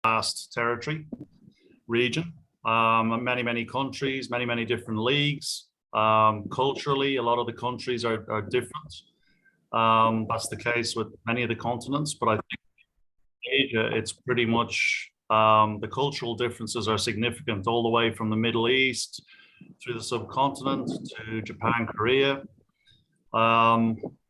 vast territory, region, many countries, many different leagues. Culturally, a lot of the countries are different. That's the case with many of the continents, but I think Asia, it's pretty much the cultural differences are significant all the way from the Middle East through the subcontinent to Japan, Korea.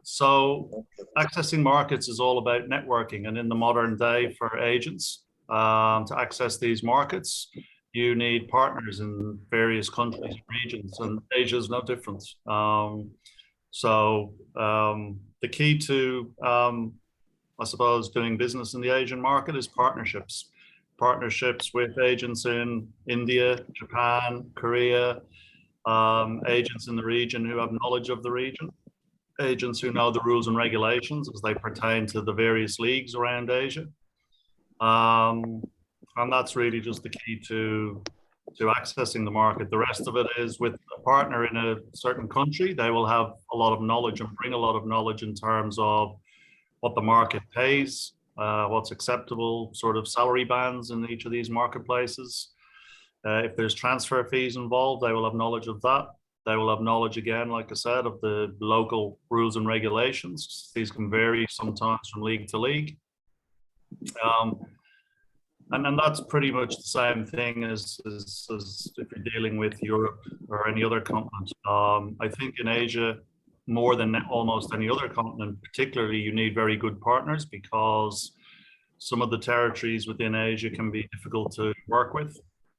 So accessing markets is all about networking, and in the modern day for agents to access these markets, you need partners in various countries and regions, and Asia is no different. The key to, I suppose, doing business in the Asian market is partnerships. Partnerships with agents in India, Japan, Korea, agents in the region who have knowledge of the region, agents who know the rules and regulations as they pertain to the various leagues around Asia. And that's really just the key to accessing the market. The rest of it is with a partner in a certain country, they will have a lot of knowledge and bring a lot of knowledge in terms of what the market pays, what's acceptable sort of salary bands in each of these marketplaces. If there's transfer fees involved, they will have knowledge of that. They will have knowledge, again, like I said, of the local rules and regulations. These can vary sometimes from league to league. And that's pretty much the same thing as if you're dealing with Europe or any other continent. I think in Asia, more than almost any other continent, particularly, you need very good partners, because some of the territories within Asia can be difficult to work with.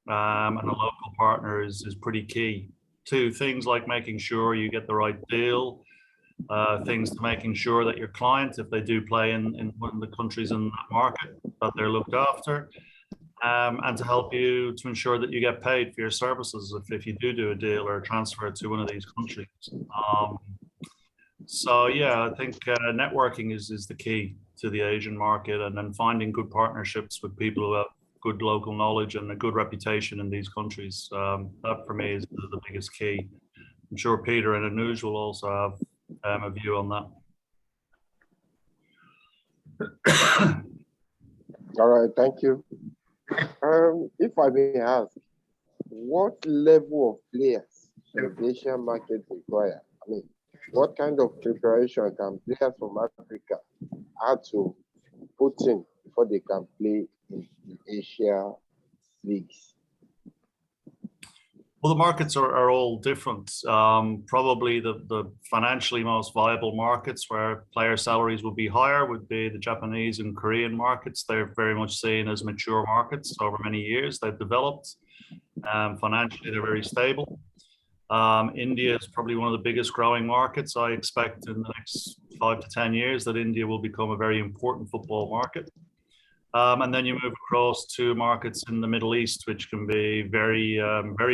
And a local partner is pretty key to things like making sure you get the right deal, things to making sure that your client, if they do play in one of the countries in that market, that they're looked after, and to help you to ensure that you get paid for your services if you do a deal or a transfer to one of these countries. So yeah, I think networking is the key to the Asian market, and then finding good partnerships with people who have good local knowledge and a good reputation in these countries. That for me is the biggest key. I'm sure Peter and Anuj will also have a view on that. All right, thank you. If I may ask, what level of players does the Asian market require? I mean, what kind of preparation can players from Africa add to put in before they can play in the Asia leagues? Well, the markets are all different. Probably the financially most viable markets where player salaries will be higher would be the Japanese and Korean markets. They're very much seen as mature markets over many years. They've developed. Financially, they're very stable. India is probably one of the biggest growing markets. I expect in the next 5 to 10 years that India will become a very important football market. And then you move across to markets in the Middle East, which can be very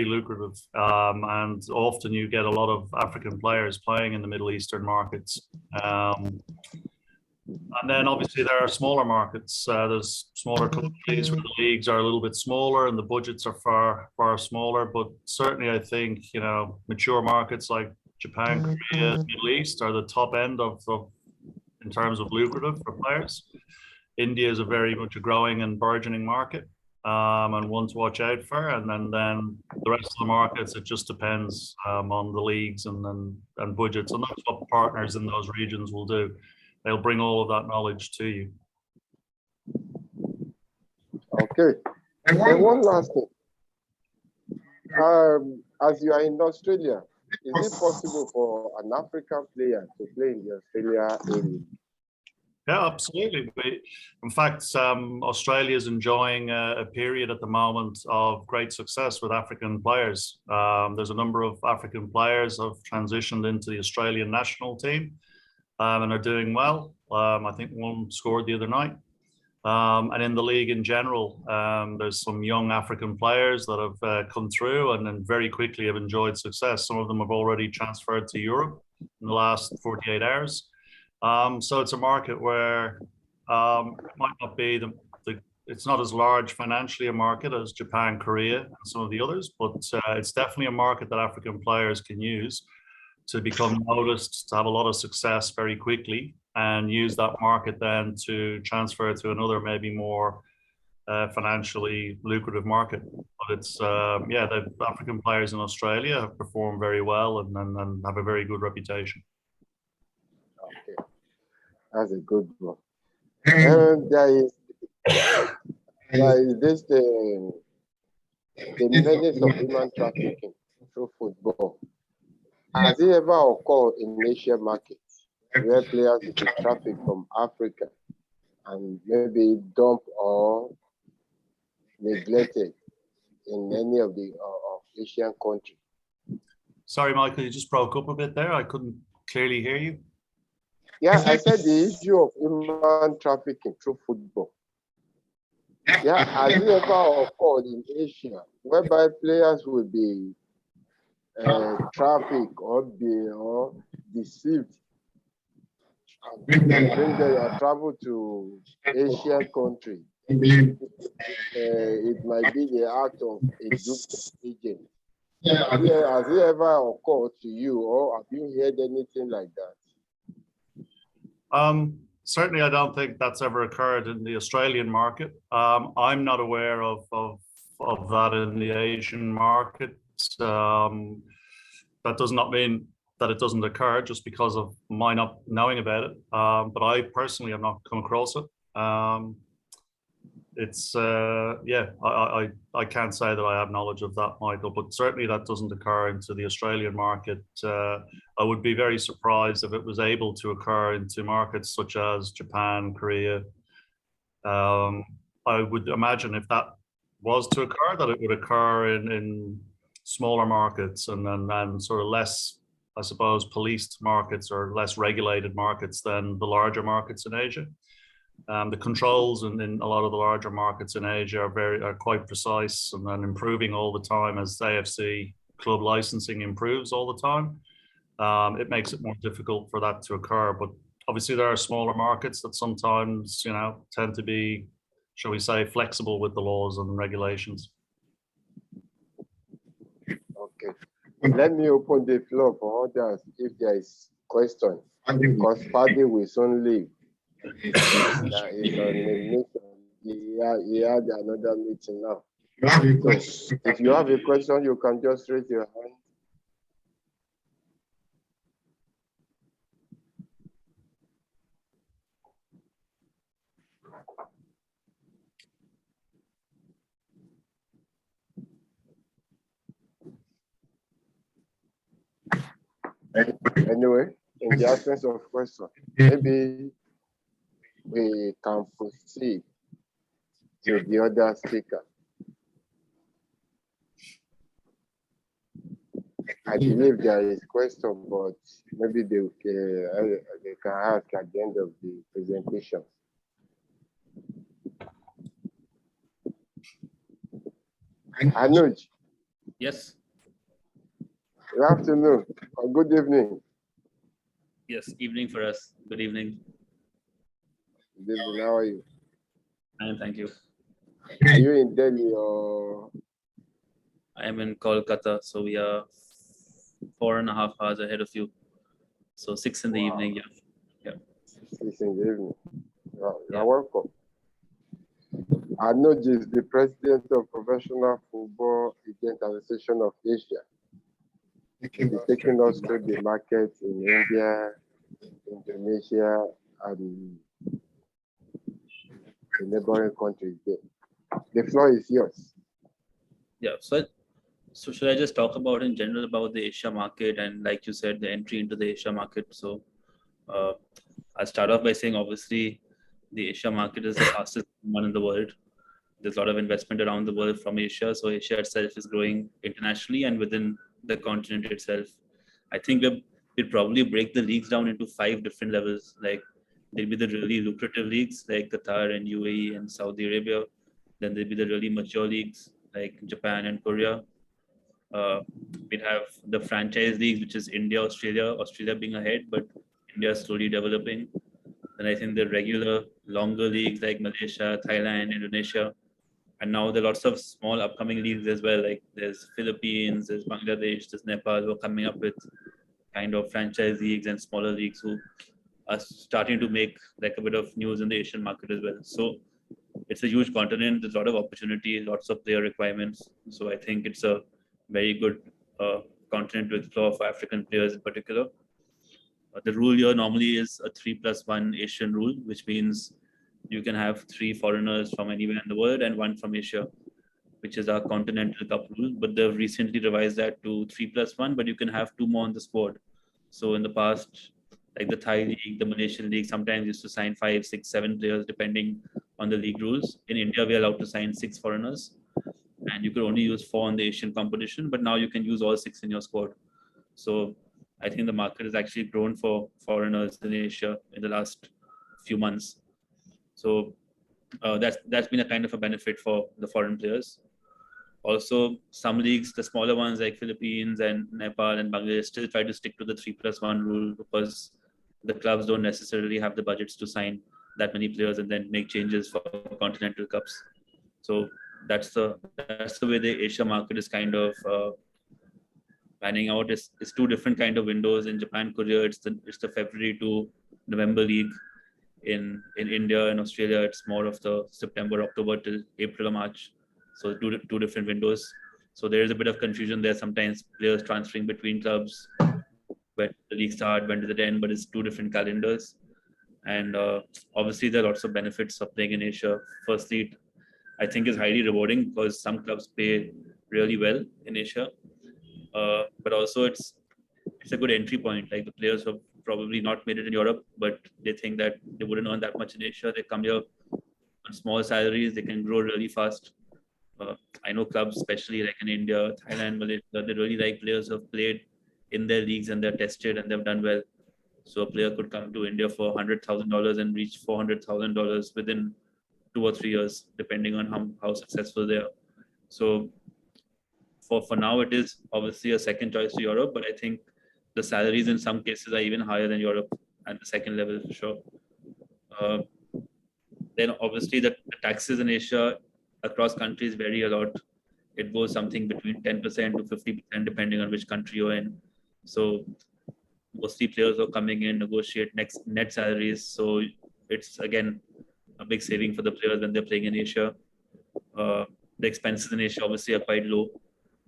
lucrative. And often you get a lot of African players playing in the Middle Eastern markets. And then obviously there are smaller markets. There's smaller countries where the leagues are a little bit smaller and the budgets are far smaller. But certainly I think, mature markets like Japan, Korea, Middle East are the top end of in terms of lucrative for players. India is very much a growing and burgeoning market, and one to watch out for. And then the rest of the markets, it just depends on the leagues and budgets. And that's what partners in those regions will do. They'll bring all of that knowledge to you. Okay. And one last thing. As you are in Australia, is it possible for an African player to play in the Australia area? Yeah, absolutely. In fact, Australia is enjoying a period at the moment of great success with African players. There's a number of African players who have transitioned into the Australian national team and are doing well. I think one scored the other night. And in the league in general, there's some young African players that have come through and then very quickly have enjoyed success. Some of them have already transferred to Europe in the last 48 hours. So it's a market where it might not be it's not as large financially a market as Japan, Korea, and some of the others, but it's definitely a market that African players can use to become noticed, to have a lot of success very quickly, and use that market then to transfer to another maybe more financially lucrative market. But it's yeah, the African players in Australia have performed very well and have a very good reputation. Okay, that's a good one. And there is this the menace of human trafficking through football. Has it ever occurred in Asian markets where players will be trafficked from Africa and maybe dumped or neglected in any of the Asian countries? Sorry, Michael, you just broke up a bit there. I couldn't clearly hear you. Yeah, I said the issue of human trafficking through football. Yeah, has it ever occurred in Asia whereby players will be trafficked or deceived and bring them or travel to Asian country? It might be the act of a group of agents. Has it ever occurred to you, or have you heard anything like that? Certainly, I don't think that's ever occurred in the Australian market. I'm not aware of that in the Asian market. That does not mean that it doesn't occur just because of my not knowing about it. But I personally have not come across it. It's yeah, I can't say that I have knowledge of that, Michael, but certainly that doesn't occur into the Australian market. I would be very surprised if it was able to occur into markets such as Japan, Korea. I would imagine if that was to occur, that it would occur in smaller markets and sort of less, I suppose, policed markets or less regulated markets than the larger markets in Asia. The controls in a lot of the larger markets in Asia are quite precise and then improving all the time as AFC club licensing improves all the time. It makes it more difficult for that to occur. But obviously there are smaller markets that sometimes, you know, tend to be, shall we say, flexible with the laws and regulations. Okay. Let me open the floor for others if there is question, because Paddy will soon leave. He had another meeting now. So if you have a question, you can just raise your hand. Anyway, in the absence of question, maybe we can proceed to the other speaker. I believe there is question, but maybe they can ask at the end of the presentation. Anuj. Yes. Good afternoon or good evening. Yes, evening for us. Good evening. Good evening. How are you? Fine, thank you. Are you in Delhi or? I am in Kolkata, so we are 4.5 hours ahead of you. So 6 in the evening. Yeah. 6 in the evening. You're welcome. Anuj is the president of Professional Football Agent Association of Asia. He's taking us through the market in India, Indonesia, and the neighboring countries there. The floor is yours. Yeah. So should I just talk about in general about the Asia market and, like you said, the entry into the Asia market? So I'll start off by saying, obviously, the Asia market is the fastest one in the world. There's a lot of investment around the world from Asia. So Asia itself is growing internationally and within the continent itself. I think we'll probably break the leagues down into 5 different levels. Like there'll be the really lucrative leagues like Qatar and UAE and Saudi Arabia. Then there'll be the really mature leagues like Japan and Korea. We'd have the franchise leagues, which is India, Australia being ahead, but India is slowly developing. Then I think the regular longer leagues like Malaysia, Thailand, Indonesia. And now there are lots of small upcoming leagues as well, like there's Philippines, there's Bangladesh, there's Nepal, who are coming up with kind of franchise leagues and smaller leagues who are starting to make like a bit of news in the Asian market as well. So it's a huge continent. There's a lot of opportunity, lots of player requirements. So I think it's a very good continent to explore for African players in particular. The rule here normally is a 3+1 Asian rule, which means you can have 3 foreigners from anywhere in the world and 1 from Asia, which is our Continental Cup rule. But they've recently revised that to 3+1, but you can have 2 more on the squad. So in the past, like the Thai league, the Malaysian league, sometimes used to sign 5, 6, 7 players depending on the league rules. In India, we are allowed to sign 6 foreigners, and you could only use 4 in the Asian competition, but now you can use all 6 in your squad. So I think the market has actually grown for foreigners in Asia in the last few months. So that's been a kind of a benefit for the foreign players. Also, some leagues, the smaller ones like Philippines and Nepal and Bangladesh, still try to stick to the 3+1 rule because the clubs don't necessarily have the budgets to sign that many players and then make changes for continental cups. So that's the way the Asia market is kind of panning out. It's 2 different kind of windows. In Japan, Korea, it's the February to November league. In India and Australia, it's more of the September, October till April or March. So 2 different windows. So there is a bit of confusion there. Sometimes players transferring between clubs, when the league start, when does it end, but it's 2 different calendars. And obviously there are lots of benefits of playing in Asia. Firstly, I think is highly rewarding because some clubs pay really well in Asia. But also it's a good entry point. Like the players have probably not made it in Europe, but they think that they wouldn't earn that much in Asia. They come here on small salaries. They can grow really fast. I know clubs, especially like in India, Thailand, Malaysia, they really like players who have played in their leagues and they're tested and they've done well. So a player could come to India for $100,000 and reach $400,000 within 2 or 3 years, depending on how successful they are. So for now, it is obviously a second choice to Europe, but I think the salaries in some cases are even higher than Europe at the second level for sure. Then obviously the taxes in Asia across countries vary a lot. It goes something between 10% to 50% depending on which country you're in. So mostly players are coming in, negotiate net salaries. So it's again a big saving for the players when they're playing in Asia. The expenses in Asia obviously are quite low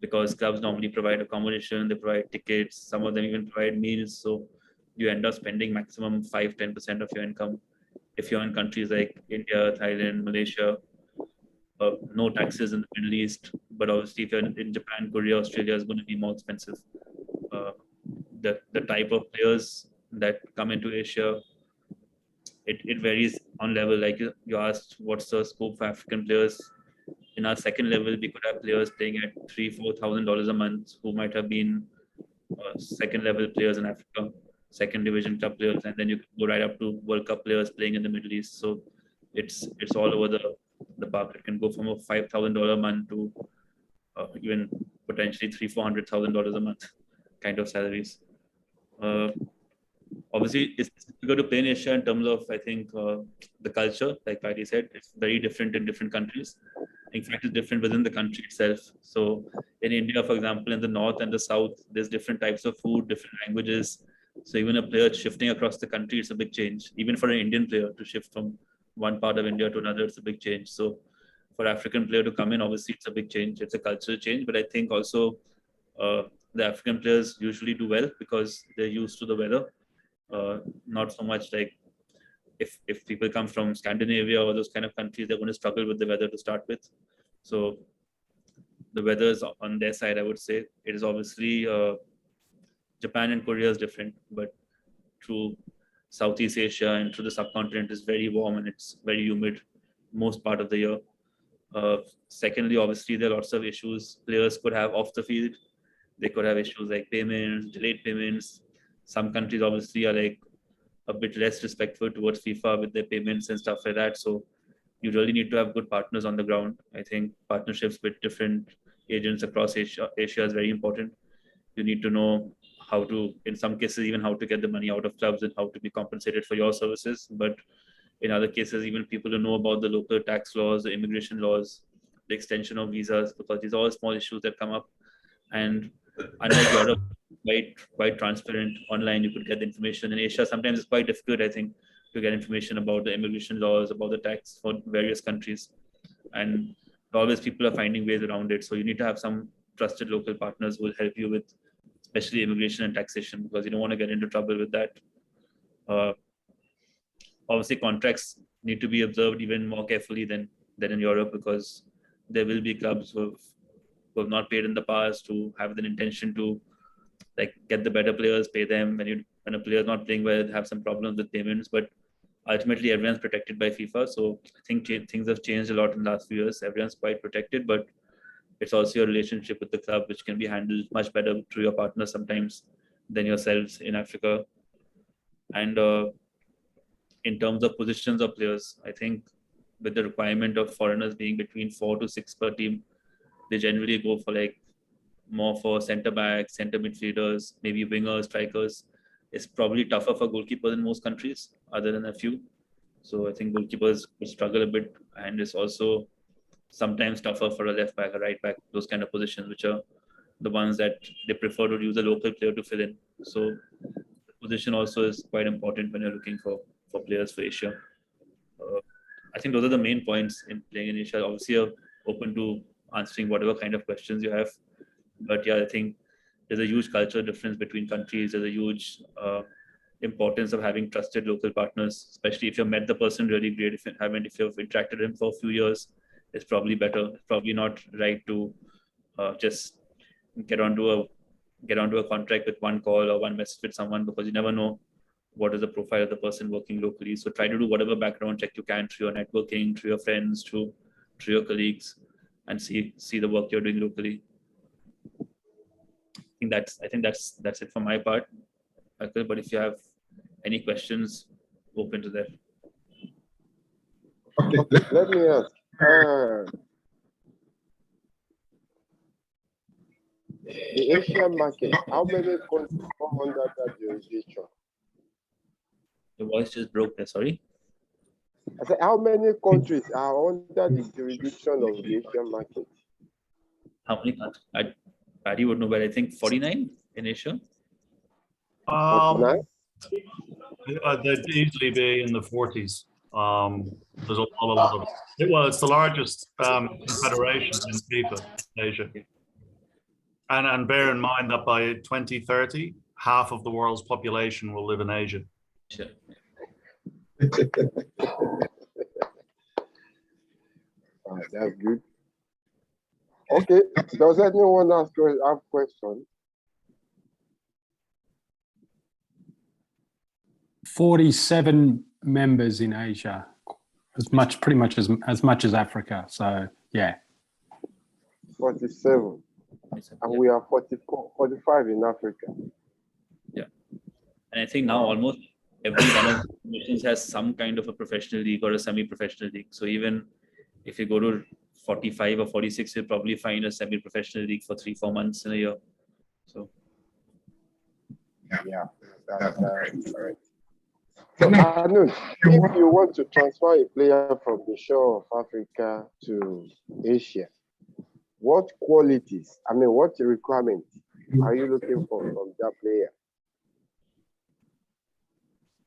because clubs normally provide accommodation, they provide tickets, some of them even provide meals. So you end up spending maximum 5-10% of your income. If you're in countries like India, Thailand, Malaysia, no taxes in the Middle East, but obviously if you're in Japan, Korea, Australia is going to be more expensive. The type of players that come into Asia, it varies on level. Like you asked, what's the scope for African players? In our second level, we could have players playing at $3,000-4,000 a month who might have been second level players in Africa, second division club players, and then you can go right up to World Cup players playing in the Middle East. So it's all over the park. It can go from a $5,000 a month to even potentially $300,000-400,000 a month kind of salaries. Obviously, it's difficult to play in Asia in terms of, I think, the culture. Like Paddy said, it's very different in different countries. In fact, it's different within the country itself. So in India, for example, in the north and the south, there's different types of food, different languages. So even a player shifting across the country, it's a big change. Even for an Indian player to shift from one part of India to another, it's a big change. So for African player to come in, obviously it's a big change. It's a cultural change, but I think also the African players usually do well because they're used to the weather. Not so much like if people come from Scandinavia or those kind of countries, they're going to struggle with the weather to start with. So the weather is on their side, I would say. It is obviously Japan and Korea is different, but through Southeast Asia and through the subcontinent is very warm and it's very humid most part of the year. Secondly, obviously there are lots of issues players could have off the field. They could have issues like payments, delayed payments. Some countries obviously are like a bit less respectful towards FIFA with their payments and stuff like that. So you really need to have good partners on the ground. I think partnerships with different agents across Asia is very important. You need to know how to, in some cases, even how to get the money out of clubs and how to be compensated for your services. But in other cases, even people to know about the local tax laws, the immigration laws, the extension of visas, because these are all small issues that come up. And unlike Europe, quite transparent online, you could get the information. In Asia, sometimes it's quite difficult, I think, to get information about the immigration laws, about the tax for various countries. And always people are finding ways around it. So you need to have some trusted local partners who will help you with, especially immigration and taxation, because you don't want to get into trouble with that. Obviously, contracts need to be observed even more carefully than in Europe, because there will be clubs who have not paid in the past, who have the intention to like get the better players, pay them. When a player is not playing well, have some problems with payments, but ultimately everyone's protected by FIFA. So I think things have changed a lot in the last few years. Everyone's quite protected, but it's also your relationship with the club, which can be handled much better through your partner sometimes than yourselves in Africa. And in terms of positions of players, I think with the requirement of foreigners being between 4 to 6 per team, they generally go for like more for centre backs, centre midfielders, maybe wingers, strikers. It's probably tougher for goalkeepers in most countries, other than a few. So I think goalkeepers will struggle a bit, and it's also sometimes tougher for a left back, a right back, those kind of positions, which are the ones that they prefer to use a local player to fill in. So the position also is quite important when you're looking for players for Asia. I think those are the main points in playing in Asia. Obviously, you're open to answering whatever kind of questions you have. But yeah, I think there's a huge cultural difference between countries. There's a huge importance of having trusted local partners, especially if you've met the person really great. If you haven't, if you've interacted with him for a few years, it's probably better. It's probably not right to just get onto a contract with one call or one message with someone, because you never know what is the profile of the person working locally. So try to do whatever background check you can through your networking, through your friends, through your colleagues, and see the work you're doing locally. I think that's it for my part. Okay, but if you have any questions, open to that. Okay, let me ask. The Asian market, how many countries come under that jurisdiction? The voice just broke there, sorry. I said, how many countries are under the jurisdiction of the Asian market? How many countries? Paddy would know, but I think 49 in Asia. 49? They'd easily be in the 40s. There's a lot of it. Well, it's the largest confederation in FIFA, Asia. And bear in mind that by 2030, half of the world's population will live in Asia. Sure. That's good. Okay, does anyone have questions? 47 members in Asia, pretty much as much as Africa. So yeah. 47. And we are 45 in Africa. Yeah. And I think now almost every one of the nations has some kind of a professional league or a semi-professional league. So even if you go to 45 or 46, you'll probably find a semi-professional league for 3-4 months in a year. So yeah, that's right. So Anuj, if you want to transfer a player from the shore of Africa to Asia, what qualities, what requirements are you looking for from that player?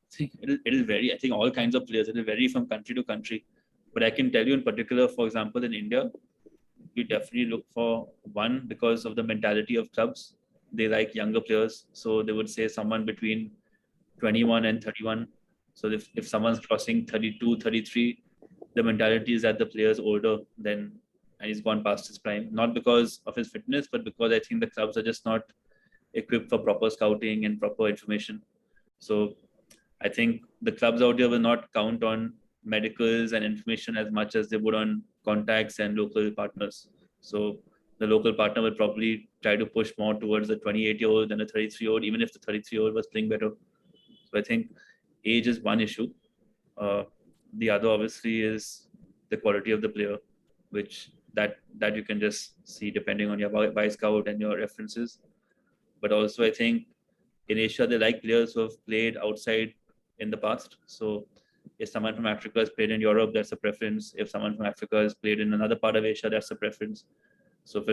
See, it'll vary. I think all kinds of players, it'll vary from country to country. But I can tell you in particular, for example, in India, we definitely look for one, because of the mentality of clubs. They like younger players. So they would say someone between 21 and 31. So if someone's crossing 32, 33, the mentality is that the player is older and he's gone past his prime. Not because of his fitness, but because I think the clubs are just not equipped for proper scouting and proper information. So I think the clubs out there will not count on medicals and information as much as they would on contacts and local partners. So the local partner will probably try to push more towards the 28-year-old than a 33-year-old, even if the 33-year-old was playing better. So I think age is one issue. The other obviously is the quality of the player, which that you can just see depending on your by scout and your references. But also I think in Asia, they like players who have played outside in the past. So if someone from Africa has played in Europe, that's a preference. If someone from Africa has played in another part of Asia, that's a preference. So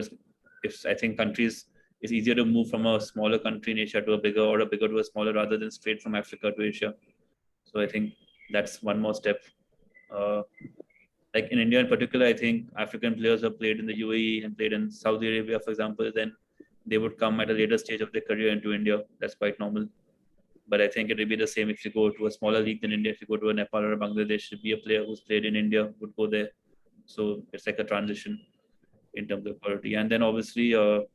if I think countries, it's easier to move from a smaller country in Asia to a bigger, or a bigger to a smaller, rather than straight from Africa to Asia. So I think that's one more step. Like in India in particular, I think African players have played in the UAE and played in Saudi Arabia, for example, then they would come at a later stage of their career into India. That's quite normal. But I think it will be the same if you go to a smaller league than India. If you go to a Nepal or a Bangladesh, it'd be a player who's played in India would go there. So it's like a transition in terms of quality. And then obviously the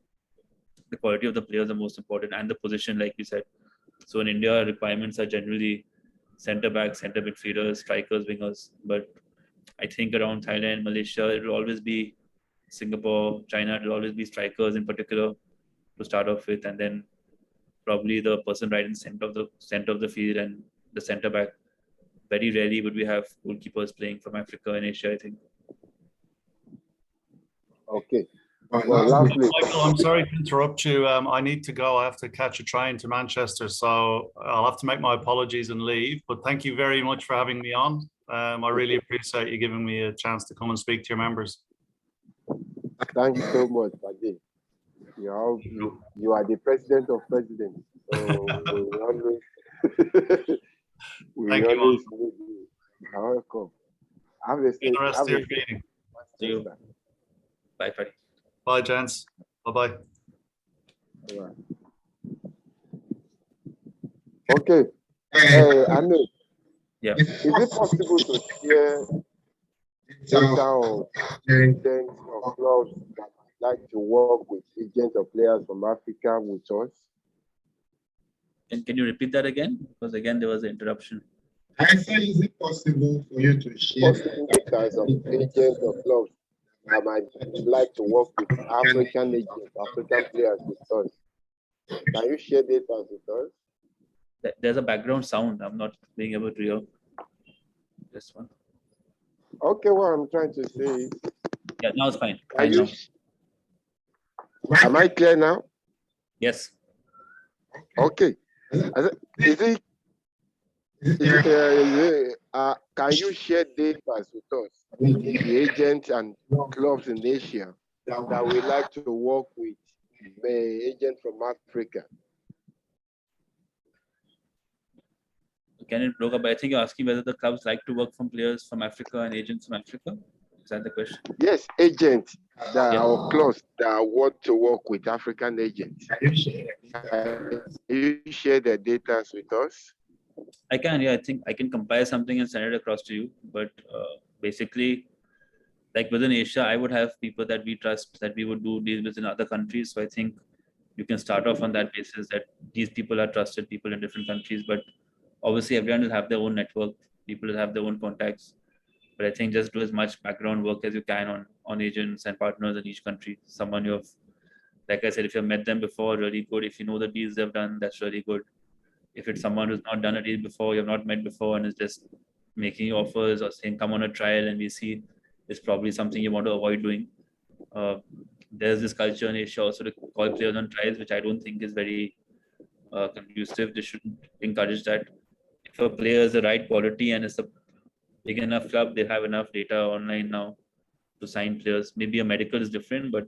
quality of the players are most important, and the position, like you said. So in India, requirements are generally center backs, center midfielders, strikers, wingers. But I think around Thailand, Malaysia, it will always be Singapore, China, it will always be strikers in particular to start off with, and then probably the person right in center of the field and the center back. Very rarely would we have goalkeepers playing from Africa and Asia, I think. Okay. Well, lastly, Michael, I'm sorry to interrupt you. I need to go. I have to catch a train to Manchester, so I'll have to make my apologies and leave. But thank you very much for having me on. I really appreciate you giving me a chance to come and speak to your members. Thank you so much, Paddy. You are the president of presidents. So we always Thank you. always need you. You're welcome. Have a The rest of your meeting. See you. Bye, Paddy. Bye, gents. Bye-bye. Right. Okay. Hey, Anuj. Yeah. Is it possible to share data of agents or clubs that would like to work with agents or players from Africa with us? And can you repeat that again? Because again, there was an interruption. I say, is it possible for you to share Possible data of agents or clubs that might like to work with African agents, African players with us? Can you share data with us? There's a background sound. I'm not being able to hear this one. Okay, what I'm trying to say is, Yeah, now it's fine. are you, am I clear now? Yes. Okay. Can you share data with us, the agents and clubs in Asia that we like to work with the agent from Africa? Can it broke up? But I think you're asking whether the clubs like to work from players from Africa and agents from Africa. Is that the question? Yes, agents that are close that want to work with African agents. Can you share the data with us? I can. Yeah, I think I can compile something and send it across to you. But basically, like within Asia, I would have people that we trust that we would do deals with in other countries. So I think you can start off on that basis that these people are trusted people in different countries. But obviously, everyone will have their own network. People will have their own contacts. But I think just do as much background work as you can on agents and partners in each country. Someone you've, like I said, if you've met them before, really good. If you know the deals they've done, that's really good. If it's someone who's not done a deal before, you've not met before, and is just making you offers or saying, come on a trial and we see, it's probably something you want to avoid doing. There's this culture in Asia also to call players on trials, which I don't think is very conducive. They shouldn't encourage that. If a player is the right quality and it's a big enough club, they have enough data online now to sign players. Maybe a medical is different, but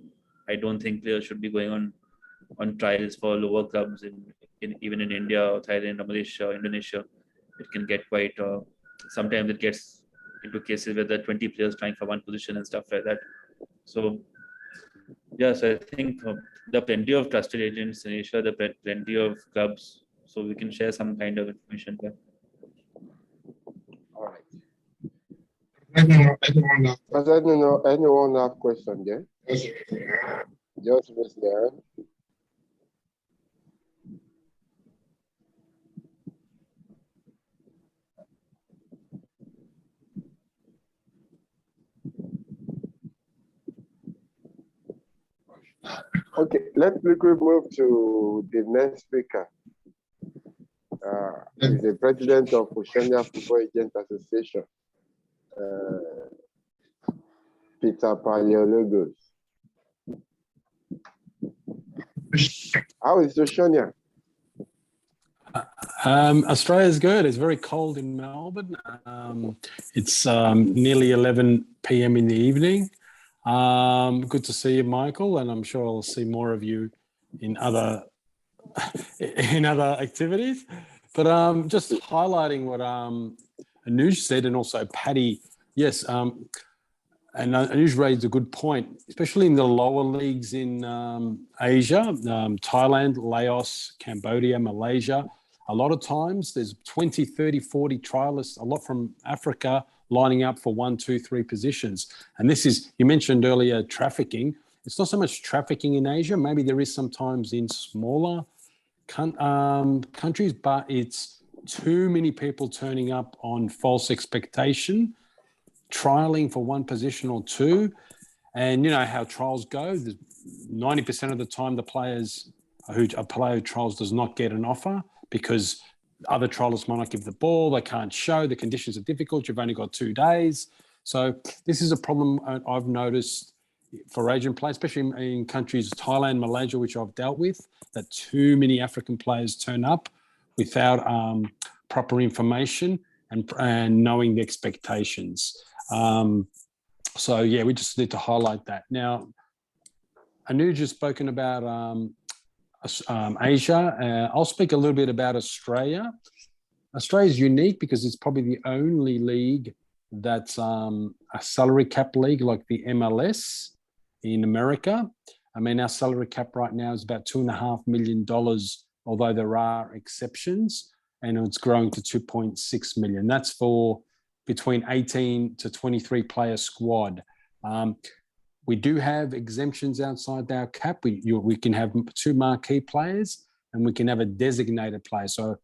I don't think players should be going on trials for lower clubs even in India or Thailand or Malaysia, Indonesia. It can get quite, sometimes it gets into cases where there are 20 players trying for one position and stuff like that. So, yeah, so I think there are plenty of trusted agents in Asia, there are plenty of clubs, so we can share some kind of information there. All right. anyone else? Does anyone have question there? Just miss there. Okay, let's quickly move to the next speaker. He's the president of Oceania Football Agent Association, Paleologos. How is Oceania? Australia's good. It's very cold in Melbourne. It's nearly 11 p.m. in the evening. Good to see you, Michael, and I'm sure I'll see more of you in other activities. But just highlighting what Anuj said, and also Paddy, yes, and Anuj raised a good point, especially in the lower leagues in Asia, Thailand, Laos, Cambodia, Malaysia. A lot of times there's 20, 30, 40 trialists, a lot from Africa, lining up for 1, 2, 3 positions. And this is, you mentioned earlier, trafficking. It's not so much trafficking in Asia. Maybe there is sometimes in smaller countries, but it's too many people turning up on false expectation, trialing for 1 position or 2. And you know how trials go. 90% of the time, a player who trials does not get an offer because other trialists might not give the ball. They can't show. The conditions are difficult. You've only got 2 days. So this is a problem I've noticed for Asian players, especially in countries, Thailand, Malaysia, which I've dealt with, that too many African players turn up without proper information and knowing the expectations. So yeah, we just need to highlight that. Now, Anuj has spoken about Asia. I'll speak a little bit about Australia. Australia is unique because it's probably the only league that's a salary cap league like the MLS in America. I mean, our salary cap right now is about $2.5 million, although there are exceptions, and it's growing to 2.6 million. That's for between 18 to 23 player squad. We do have exemptions outside our cap. We can have 2 marquee players and we can have a designated player. So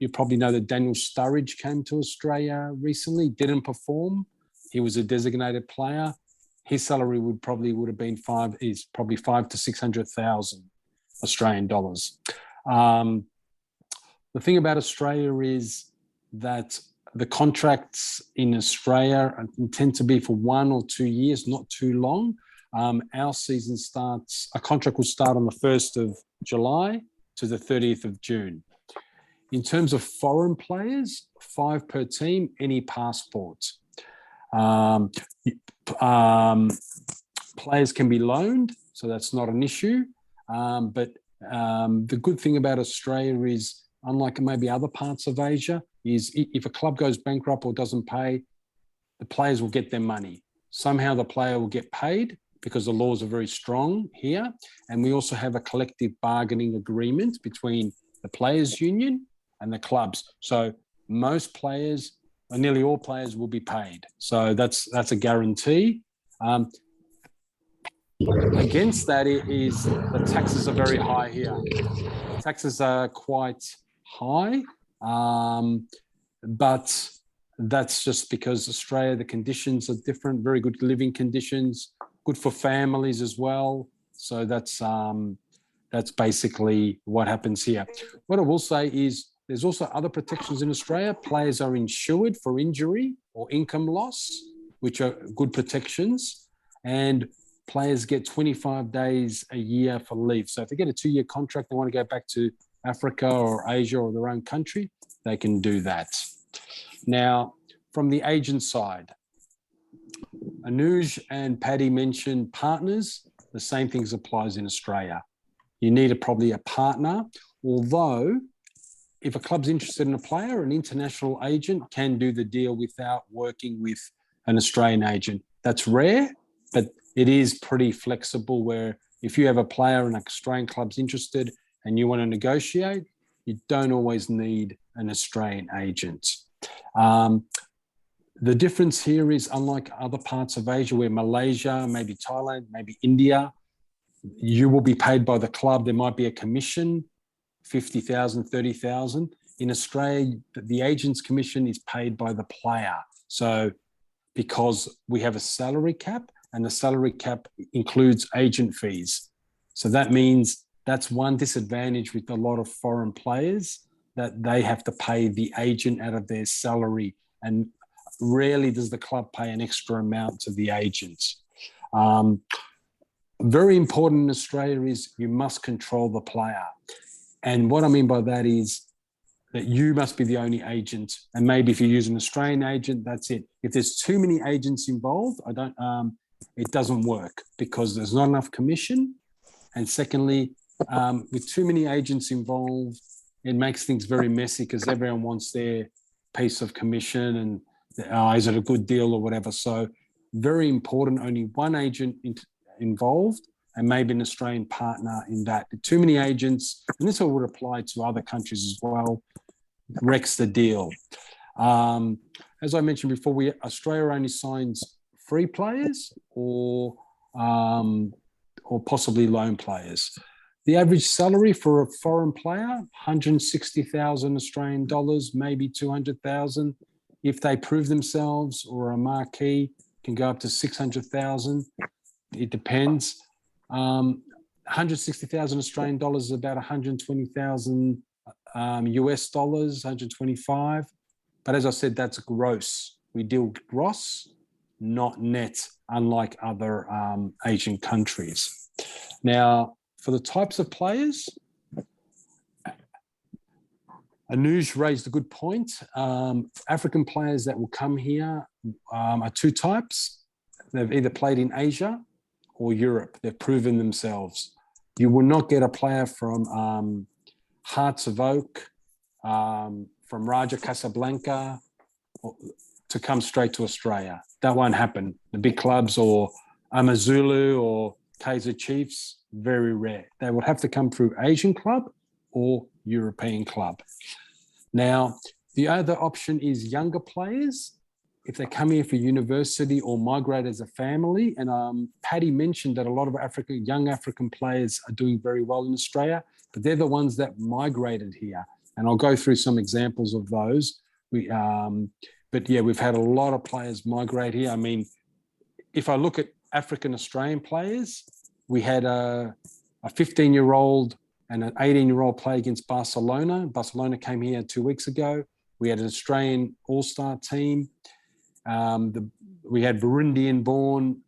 you probably know that Daniel Sturridge came to Australia recently, didn't perform. He was a designated player. His salary would have been 5 to 600,000 Australian dollars. The thing about Australia is that the contracts in Australia tend to be for 1 or 2 years, not too long. Our season a contract will start on the 1st of July to the 30th of June. In terms of foreign players, 5 per team, any passports. Players can be loaned, so that's not an issue. But the good thing about Australia is, unlike maybe other parts of Asia, is if a club goes bankrupt or doesn't pay, the players will get their money. Somehow the player will get paid because the laws are very strong here. And we also have a collective bargaining agreement between the players' union and the clubs. So most players, or nearly all players, will be paid. So that's a guarantee. Against that is the taxes are very high here. Taxes are quite high, but that's just because Australia, the conditions are different, very good living conditions, good for families as well. So that's basically what happens here. What I will say is there's also other protections in Australia. Players are insured for injury or income loss, which are good protections. And players get 25 days a year for leave. So if they get a 2-year contract, they want to go back to Africa or Asia or their own country, they can do that. Now, from the agent side, Anuj and Paddy mentioned partners. The same things applies in Australia. You need probably a partner, although if a club's interested in a player, an international agent can do the deal without working with an Australian agent. That's rare, but it is pretty flexible where if you have a player and an Australian club's interested and you want to negotiate, you don't always need an Australian agent. The difference here is, unlike other parts of Asia where Malaysia, maybe Thailand, maybe India, you will be paid by the club. There might be a commission, 50,000, 30,000. In Australia, the agent's commission is paid by the player. So because we have a salary cap, and the salary cap includes agent fees. So that means that's one disadvantage with a lot of foreign players, that they have to pay the agent out of their salary, and rarely does the club pay an extra amount to the agent. Very important in Australia is you must control the player. And what I mean by that is that you must be the only agent. And maybe if you use an Australian agent, that's it. If there's too many agents involved, it doesn't work because there's not enough commission. And secondly, with too many agents involved, it makes things very messy because everyone wants their piece of commission and is it a good deal or whatever. So very important, only one agent involved and maybe an Australian partner in that. Too many agents, and this would apply to other countries as well, wrecks the deal. As I mentioned before, Australia only signs free players or possibly loan players. The average salary for a foreign player, 160,000 Australian dollars, maybe 200,000. If they prove themselves, or a marquee can go up to 600,000. It depends. 160,000 Australian dollars is about 120,000 US dollars, 125. But as I said, that's gross. We deal gross, not net, unlike other Asian countries. Now, for the types of players, Anuj raised a good point. African players that will come here are two types. They've either played in Asia or Europe. They've proven themselves. You will not get a player from Hearts of Oak, from Raja Casablanca to come straight to Australia. That won't happen. The big clubs or Amazulu or Kaiser Chiefs, very rare. They will have to come through Asian club or European club. Now, the other option is younger players. If they come here for university or migrate as a family, and Paddy mentioned that a lot of young African players are doing very well in Australia, but they're the ones that migrated here. And I'll go through some examples of those. But yeah, we've had a lot of players migrate here. I mean, if I look at African Australian players, we had a 15-year-old and an 18-year-old play against Barcelona. Barcelona came here 2 weeks ago. We had an Australian all-star team. We had Burundian-born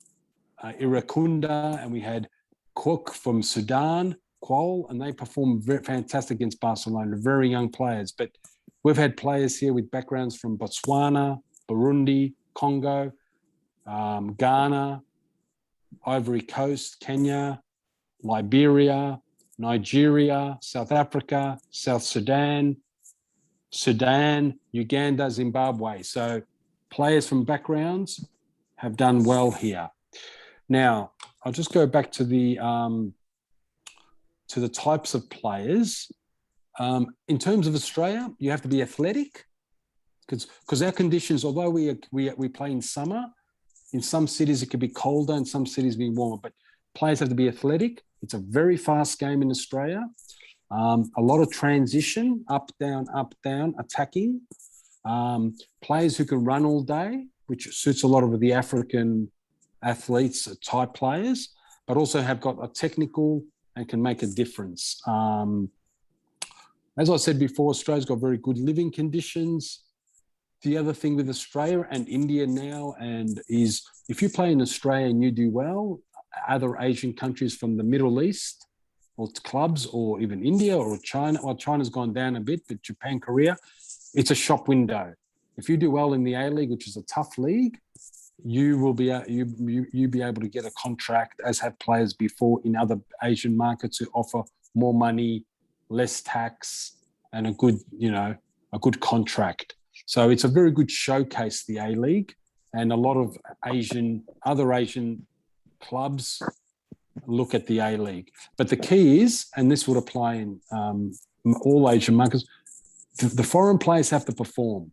Irakunda, and we had Cook from Sudan, Kual, and they performed very fantastic against Barcelona, very young players. But we've had players here with backgrounds from Botswana, Burundi, Congo, Ghana, Ivory Coast, Kenya, Liberia, Nigeria, South Africa, South Sudan, Uganda, Zimbabwe. So players from backgrounds have done well here. Now, I'll just go back to the types of players. In terms of Australia, you have to be athletic because our conditions, although we play in summer, in some cities it could be colder, in some cities be warmer, but players have to be athletic. It's a very fast game in Australia. A lot of transition, up, down, attacking. Players who can run all day, which suits a lot of the African athletes, type players, but also have got a technical and can make a difference. As I said before, Australia's got very good living conditions. The other thing with Australia and India now is if you play in Australia and you do well, other Asian countries from the Middle East or clubs or even India or China, well, China's gone down a bit, but Japan, Korea, it's a shop window. If you do well in the A-League, which is a tough league, you will be able to get a contract, as have players before in other Asian markets who offer more money, less tax, and a good contract. So it's a very good showcase, the A-League, and a lot of other Asian clubs look at the A-League. But the key is, and this would apply in all Asian markets, the foreign players have to perform.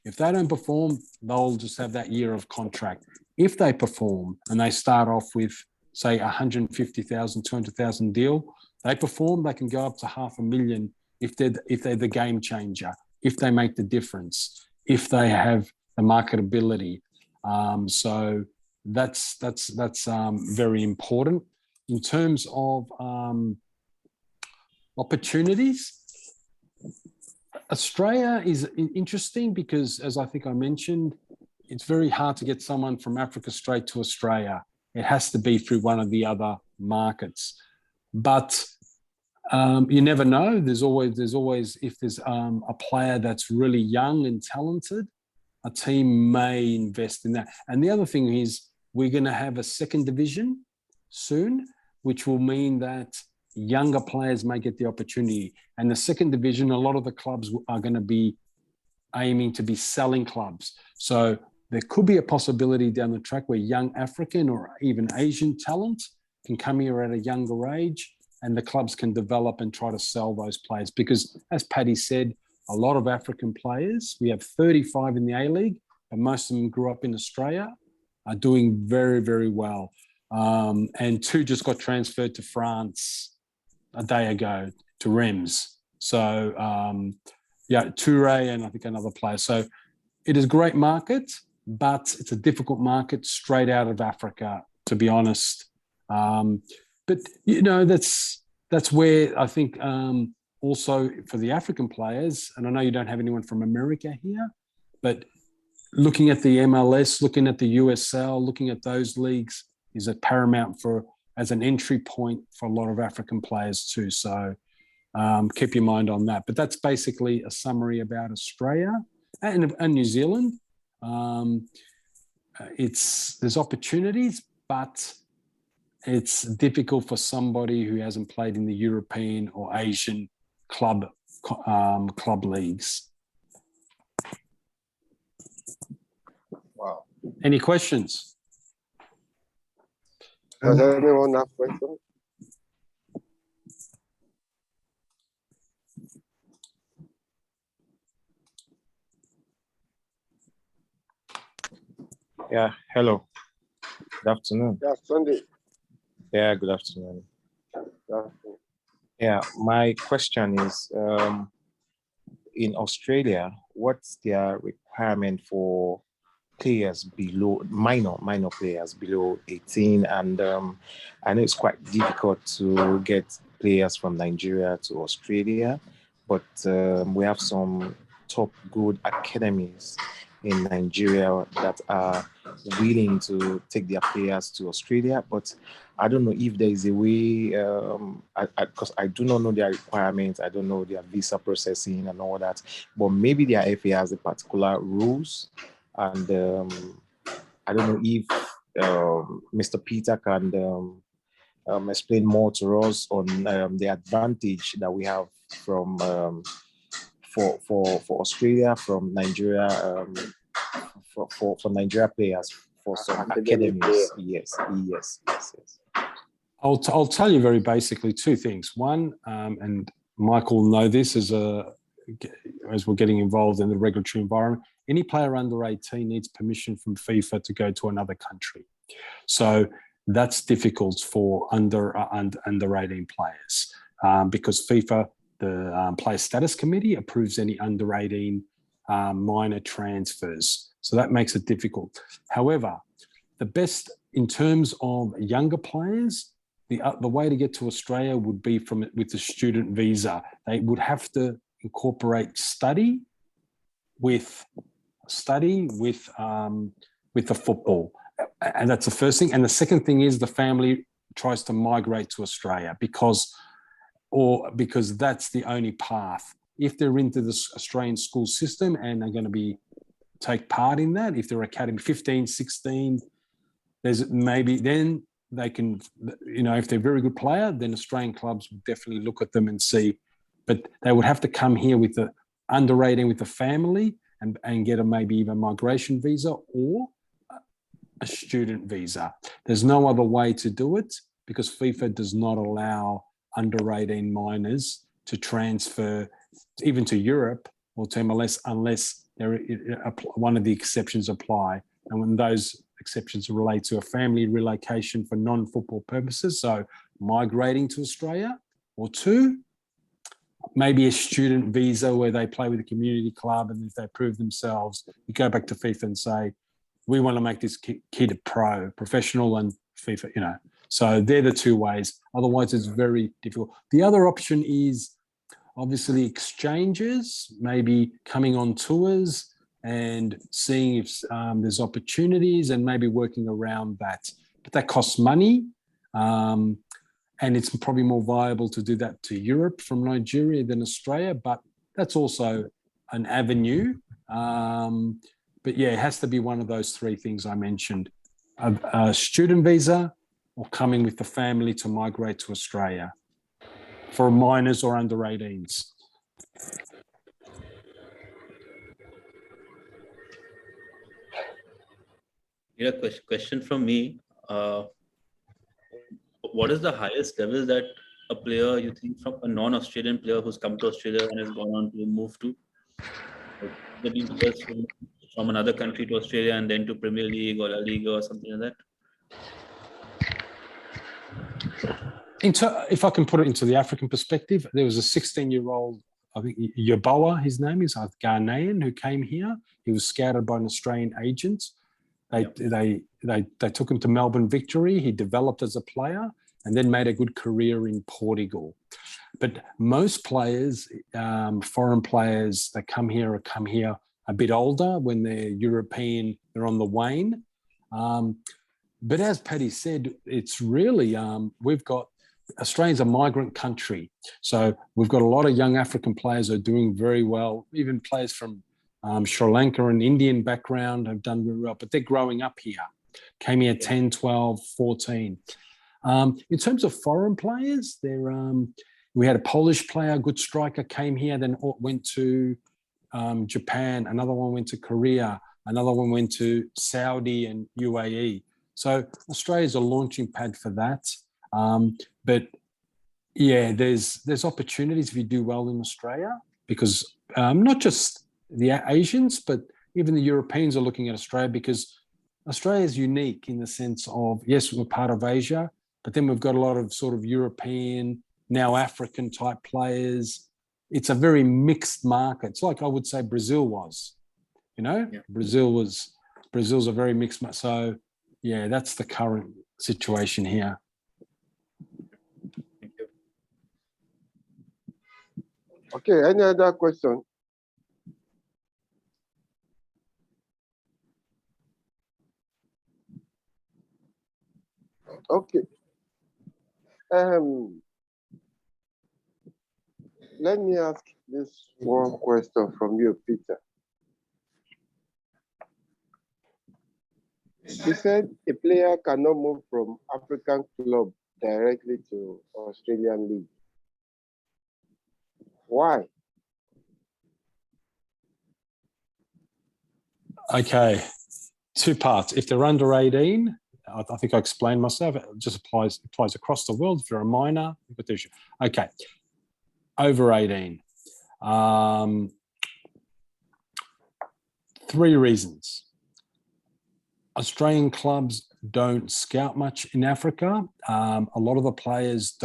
If they don't perform, they'll just have that year of contract. If they perform and they start off with, say, 150,000, 200,000 deal, they perform, they can go up to $500,000 if they're the game changer, if they make the difference, if they have the marketability. So that's very important. In terms of opportunities, Australia is interesting because, as I think I mentioned, it's very hard to get someone from Africa straight to Australia. It has to be through one of the other markets. But you never know. There's always if there's a player that's really young and talented, a team may invest in that. And the other thing is we're going to have a second division soon, which will mean that younger players may get the opportunity. And the second division, a lot of the clubs are going to be aiming to be selling clubs. So there could be a possibility down the track where young African or even Asian talent can come here at a younger age, and the clubs can develop and try to sell those players. Because as Paddy said, a lot of African players, we have 35 in the A-League, and most of them grew up in Australia, are doing very, very well. And 2 just got transferred to France a day ago to Reims. So Touré and I think another player. So it is a great market, but it's a difficult market straight out of Africa, to be honest. But, you know, that's where I think also for the African players, and I know you don't have anyone from America here, but looking at the MLS, looking at the USL, looking at those leagues is a paramount as an entry point for a lot of African players too. So keep your mind on that. But that's basically a summary about Australia and New Zealand. There's opportunities, but it's difficult for somebody who hasn't played in the European or Asian club leagues. Wow. Any questions? Does anyone have questions? Yeah, hello. Good afternoon. Yeah, Sunday. Yeah, good afternoon. Yeah. Yeah, my question is, in Australia, what's their requirement for players below, minor players below 18? And I know it's quite difficult to get players from Nigeria to Australia, but we have some top good academies in Nigeria that are willing to take their players to Australia. But I don't know if there is a way, because I do not know their requirements, I don't know their visa processing and all that, but maybe their FA has a particular rules. And I don't know if Mr. Peter can explain more to us on the advantage that we have from for Australia from Nigeria, for Nigeria players, for some academies. Yes. I'll tell you very basically 2 things. One, and Michael will know this as we're getting involved in the regulatory environment, any player under 18 needs permission from FIFA to go to another country. So that's difficult for under 18 players because FIFA, the Player Status Committee, approves any under 18 minor transfers. So that makes it difficult. However, the best in terms of younger players, the way to get to Australia would be with the student visa. They would have to incorporate study with the football, and that's the first thing. And the second thing is the family tries to migrate to Australia because that's the only path. If they're into the Australian school system and are going to take part in that, if they're academy 15, 16, there's maybe then they can, if they're a very good player, then Australian clubs would definitely look at them and see. But they would have to come here with the under 18 with the family and get maybe even a migration visa or a student visa. There's no other way to do it because FIFA does not allow under 18 minors to transfer even to Europe or to MLS unless one of the exceptions apply. And when those exceptions relate to a family relocation for non-football purposes, so migrating to Australia, or 2, maybe a student visa where they play with a community club, and if they prove themselves, you go back to FIFA and say, we want to make this kid a professional, and FIFA, So they're the 2 ways. Otherwise, it's very difficult. The other option is obviously exchanges, maybe coming on tours and seeing if there's opportunities and maybe working around that. But that costs money. And it's probably more viable to do that to Europe from Nigeria than Australia, but that's also an avenue. But yeah, it has to be one of those 3 things I mentioned: a student visa or coming with the family to migrate to Australia for minors or under 18s. Yeah, question from me. What is the highest level that a player you think from a non-Australian player who's come to Australia and has gone on to move to? Like, they've been players from another country to Australia and then to Premier League or La Liga or something like that? If I can put it into the African perspective, there was a 16-year-old, I think Yaboa, his name is, a Ghanaian, who came here. He was scouted by an Australian agent. They took him to Melbourne Victory. He developed as a player and then made a good career in Portugal. But most players, foreign players that come here a bit older when they're European, they're on the wane. But as Paddy said, it's really, Australia's a migrant country. So we've got a lot of young African players who are doing very well. Even players from Sri Lanka and Indian background have done very well, but they're growing up here. Came here 10, 12, 14. In terms of foreign players, we had a Polish player, a good striker, came here, then went to Japan. Another one went to Korea. Another one went to Saudi and UAE. So Australia's a launching pad for that. But yeah, there's opportunities if you do well in Australia, because not just the Asians, but even the Europeans are looking at Australia, because Australia is unique in the sense of, yes, we're part of Asia, but then we've got a lot of sort of European, now African type players. It's a very mixed market. It's like I would say Brazil was, Yeah. Brazil's a very mixed market. So yeah, that's the current situation here. Thank you. Okay, any other question? Okay. Let me ask this one question from you, Peter. You said a player cannot move from African club directly to Australian league. Why? Okay, two parts. If they're under 18, I think I explained myself. It just applies across the world. If you're a minor, you've got the issue. Okay, over 18. 3 reasons. Australian clubs don't scout much in Africa. A lot of the players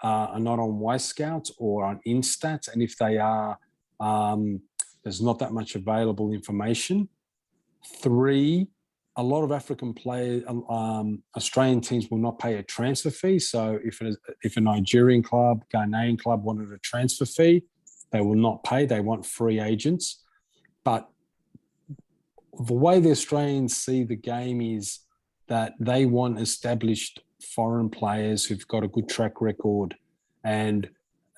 are not on Y Scouts or on Instats, and if they are, there's not that much available information. 3, a lot of African players, Australian teams will not pay a transfer fee. So if a Nigerian club, Ghanaian club wanted a transfer fee, they will not pay. They want free agents. But the way the Australians see the game is that they want established foreign players who've got a good track record, and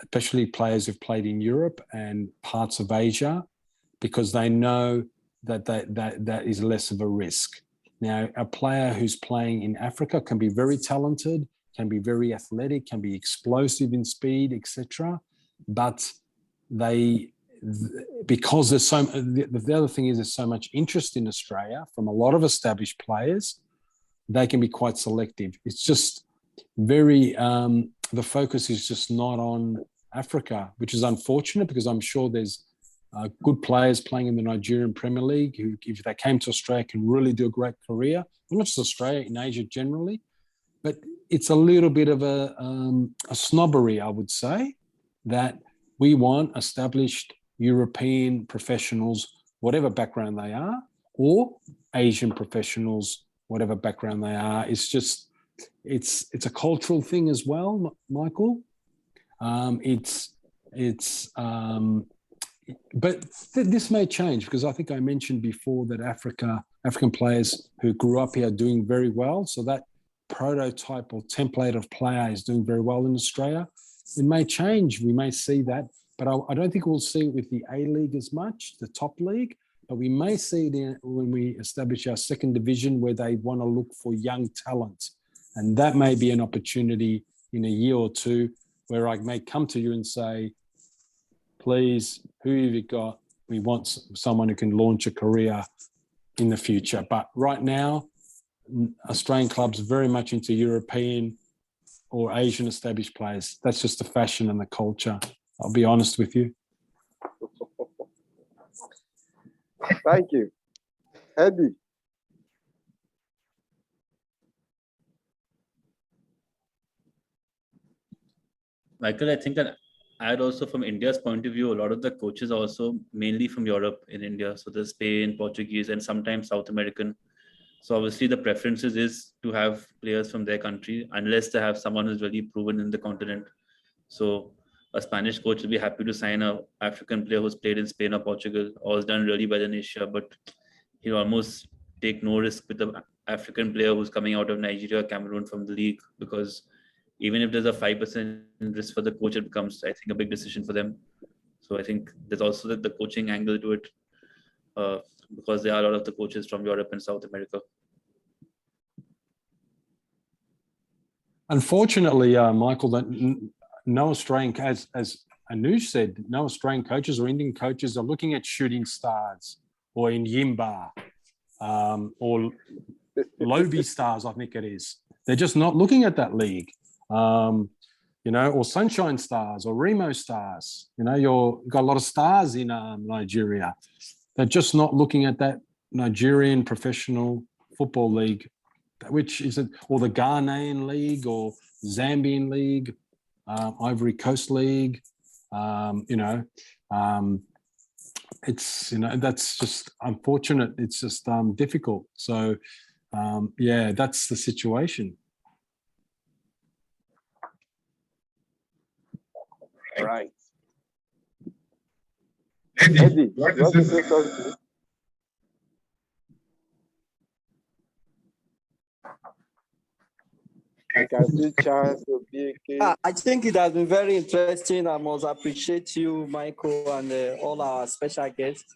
especially players who've played in Europe and parts of Asia, because they know that is less of a risk. Now, a player who's playing in Africa can be very talented, can be very athletic, can be explosive in speed, etc. But because there's the other thing is there's so much interest in Australia from a lot of established players, they can be quite selective. It's just very, the focus is just not on Africa, which is unfortunate, because I'm sure there's good players playing in the Nigerian Premier League who, if they came to Australia, can really do a great career. Well, not just Australia, in Asia generally. But it's a little bit of a snobbery, I would say, that we want established European professionals, whatever background they are, or Asian professionals, whatever background they are. It's just, it's a cultural thing as well, Michael. But this may change, because I think I mentioned before that African players who grew up here are doing very well. So that prototype or template of player is doing very well in Australia. It may change. We may see that, but I don't think we'll see it with the A-League as much, the top league, but we may see it when we establish our second division, where they want to look for young talent. And that may be an opportunity in a year or two where I may come to you and say, please, who have you got? We want someone who can launch a career in the future. But right now, Australian clubs are very much into European or Asian established players. That's just the fashion and the culture. I'll be honest with you. Thank you. Eddie. Michael, I think that I'd also, from India's point of view, a lot of the coaches are also mainly from Europe in India. So there's Spain, Portuguese, and sometimes South American. So obviously the preferences is to have players from their country, unless they have someone who's really proven in the continent. So a Spanish coach will be happy to sign a African player who's played in Spain or Portugal or has done really well in Asia, but he'll almost take no risk with the African player who's coming out of Nigeria, Cameroon from the league, because even if there's a 5% risk for the coach, it becomes, I think, a big decision for them. So I think there's also the coaching angle to it, because there are a lot of the coaches from Europe and South America. Unfortunately, Michael, that no Australian, as Anuj said, no Australian coaches or Indian coaches are looking at shooting stars or in Yimba or Lobi stars, I think it is. They're just not looking at that league. Or Sunshine Stars or Remo Stars. You've got a lot of stars in Nigeria. They're just not looking at that Nigerian professional football league, which is or the Ghanaian league or Zambian league, Ivory Coast league. It's that's just unfortunate. It's just difficult. So that's the situation. Right. Eddie, what is this? I can see Charles to be. I think it has been very interesting. I must appreciate you, Michael, and all our special guests.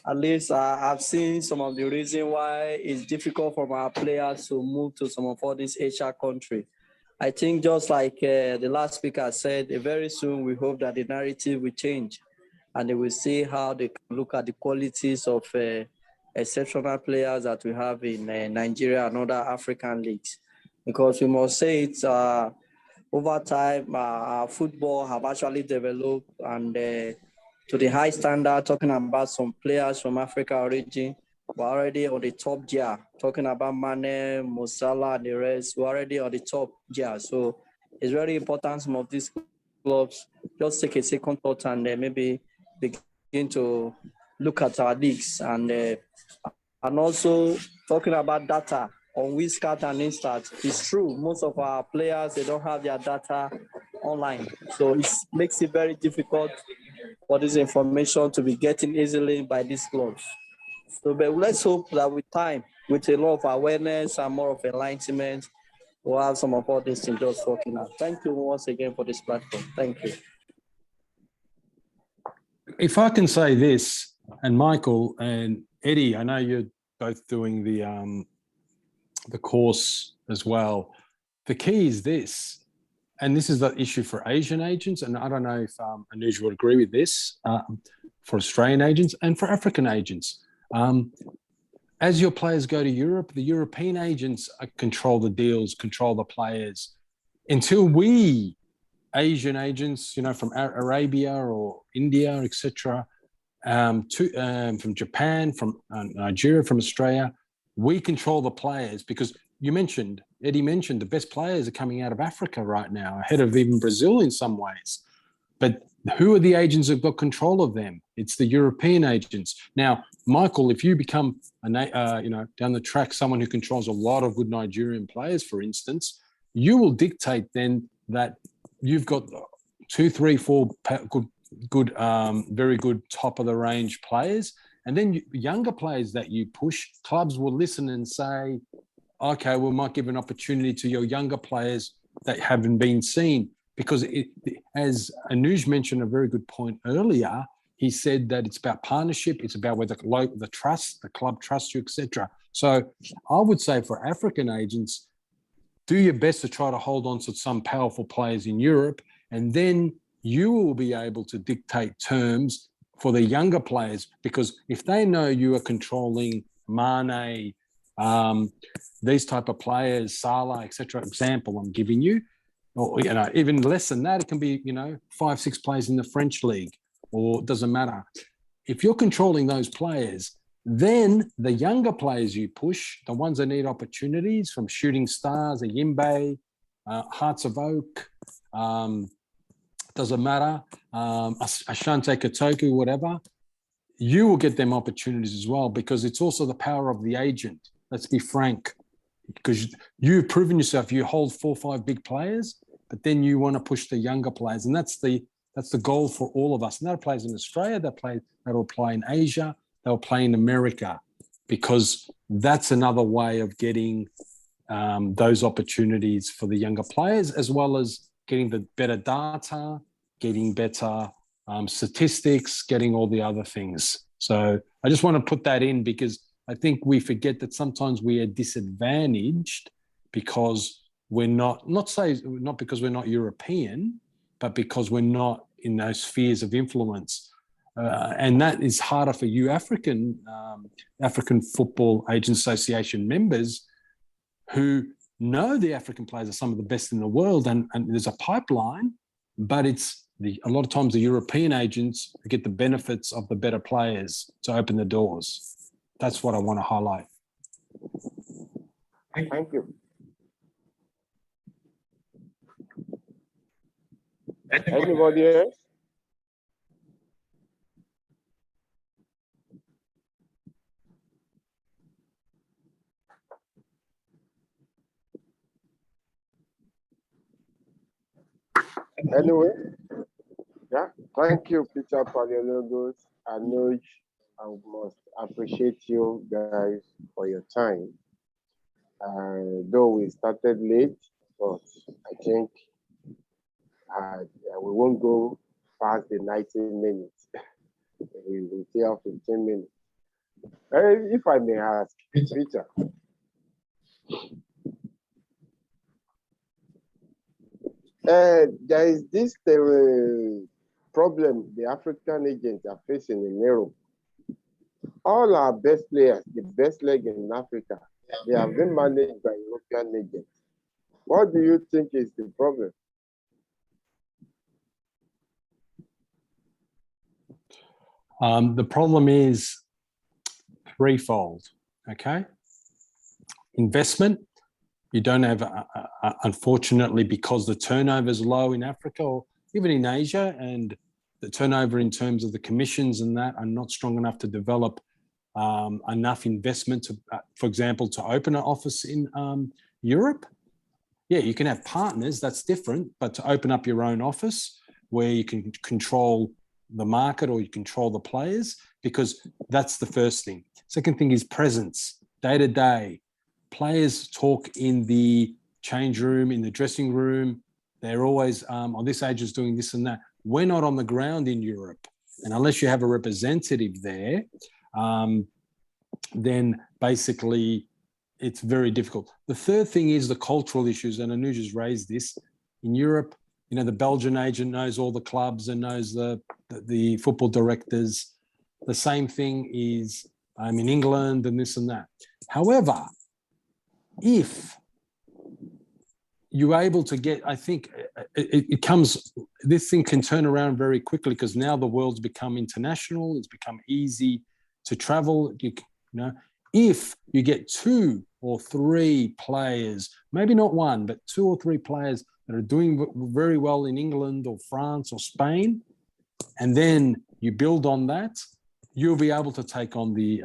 At least I've seen some of the reason why it's difficult for our players to move to some of all these Asia countries. I think just like the last speaker said, very soon we hope that the narrative will change and they will see how they can look at the qualities of exceptional players that we have in Nigeria and other African leagues. Because we must say it's over time, our football have actually developed and to the high standard, talking about some players from Africa origin. We're already on the top tier, talking about Mane, Musala, and the rest. We're already on the top tier. So it's very important some of these clubs just take a second thought and maybe begin to look at our leagues. And also talking about data on WeScout and Instat. It's true, most of our players, they don't have their data online. So it makes it very difficult for this information to be getting easily by these clubs. So, but let's hope that with time, with a lot of awareness and more of enlightenment, we'll have some of all these things just working out. Thank you once again for this platform. Thank you. If I can say this, and Michael and Eddie, I know you're both doing the course as well. The key is this, and this is the issue for Asian agents, and I don't know if Anuj would agree with this, for Australian agents and for African agents. As your players go to Europe, the European agents control the deals, control the players. Until we, Asian agents, from Arabia or India, etc., from Japan, from Nigeria, from Australia, we control the players because Eddie mentioned the best players are coming out of Africa right now, ahead of even Brazil in some ways. But who are the agents who've got control of them? It's the European agents. Now, Michael, if you become, down the track, someone who controls a lot of good Nigerian players, for instance, you will dictate then that you've got 2, 3, 4 good, very good top of the range players. And then younger players that you push, clubs will listen and say, okay, we might give an opportunity to your younger players that haven't been seen. Because as Anuj mentioned a very good point earlier, he said that it's about partnership, it's about whether the club trusts you, etc. So I would say for African agents, do your best to try to hold on to some powerful players in Europe, and then you will be able to dictate terms for the younger players, because if they know you are controlling Mane, these type of players, Salah, etc. Example I'm giving you, or even less than that. It can be 5, 6 players in the French league, or it doesn't matter. If you're controlling those players, then the younger players you push, the ones that need opportunities, from shooting stars, a Yimbe, Hearts of Oak, doesn't matter, Asante Katoku, whatever, you will get them opportunities as well, because it's also the power of the agent. Let's be frank, because you've proven yourself. You hold 4 or 5 big players, but then you want to push the younger players, and that's the goal for all of us. And that plays in Australia, that'll play in Asia, they'll play in America, because that's another way of getting those opportunities for the younger players, as well as getting the better data, getting better statistics, getting all the other things. So I just want to put that in, because I think we forget that sometimes we are disadvantaged because we're not because we're not European, but because we're not in those spheres of influence. And that is harder for you African Football Agent Association members, who know the African players are some of the best in the world, and there's a pipeline, but it's a lot of times the European agents get the benefits of the better players to open the doors. That's what I want to highlight. Thank you. Anybody else? Anyway, yeah, thank you, Peter, Paleologos, Anuj. I must appreciate you guys for your time. Though we started late, but I think we won't go past the 90 minutes. We will stay on 15 minutes. If I may ask, Peter, there is this problem the African agents are facing in Europe. All our best players, the best leg in Africa, they have been managed by European agents. What do you think is the problem? The problem is threefold, okay? Investment. You don't have, unfortunately, because the turnover is low in Africa or even in Asia, and the turnover in terms of the commissions and that are not strong enough to develop enough investment to, for example, to open an office in Europe. Yeah, you can have partners, that's different, but to open up your own office where you can control the market or you control the players, because that's the first thing. Second thing is presence, day to day. Players talk in the change room, in the dressing room. They're always, this agent's doing this and that. We're not on the ground in Europe. And unless you have a representative there, then basically it's very difficult. The third thing is the cultural issues, and Anuj has raised this. In Europe, the Belgian agent knows all the clubs and knows the football directors. The same thing is in England and this and that. However, if you're able to get, I think this thing can turn around very quickly, because now the world's become international. It's become easy to travel. If you get 2 or 3 players, maybe not one, but 2 or 3 players that are doing very well in England or France or Spain, and then you build on that, you'll be able to take on the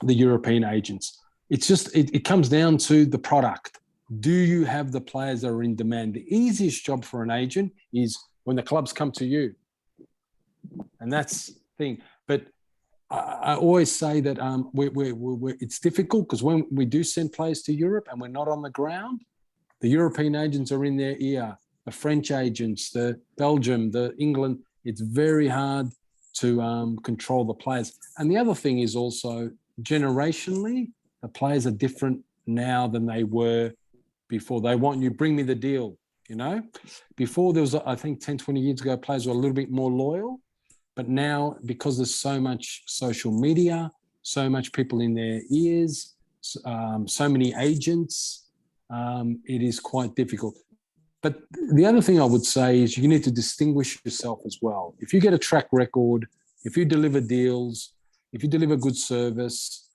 European agents. It's just, it comes down to the product. Do you have the players that are in demand? The easiest job for an agent is when the clubs come to you. And that's the thing. But I always say that it's difficult, because when we do send players to Europe and we're not on the ground, the European agents are in their ear, the French agents, the Belgium, the England. It's very hard to control the players. And the other thing is also, generationally, the players are different now than they were before. They want you, bring me the deal, Before, there was, I think 10, 20 years ago, players were a little bit more loyal. But now, because there's so much social media, so much people in their ears, so many agents, it is quite difficult. But the other thing I would say is you need to distinguish yourself as well. If you get a track record, if you deliver deals, if you deliver good service,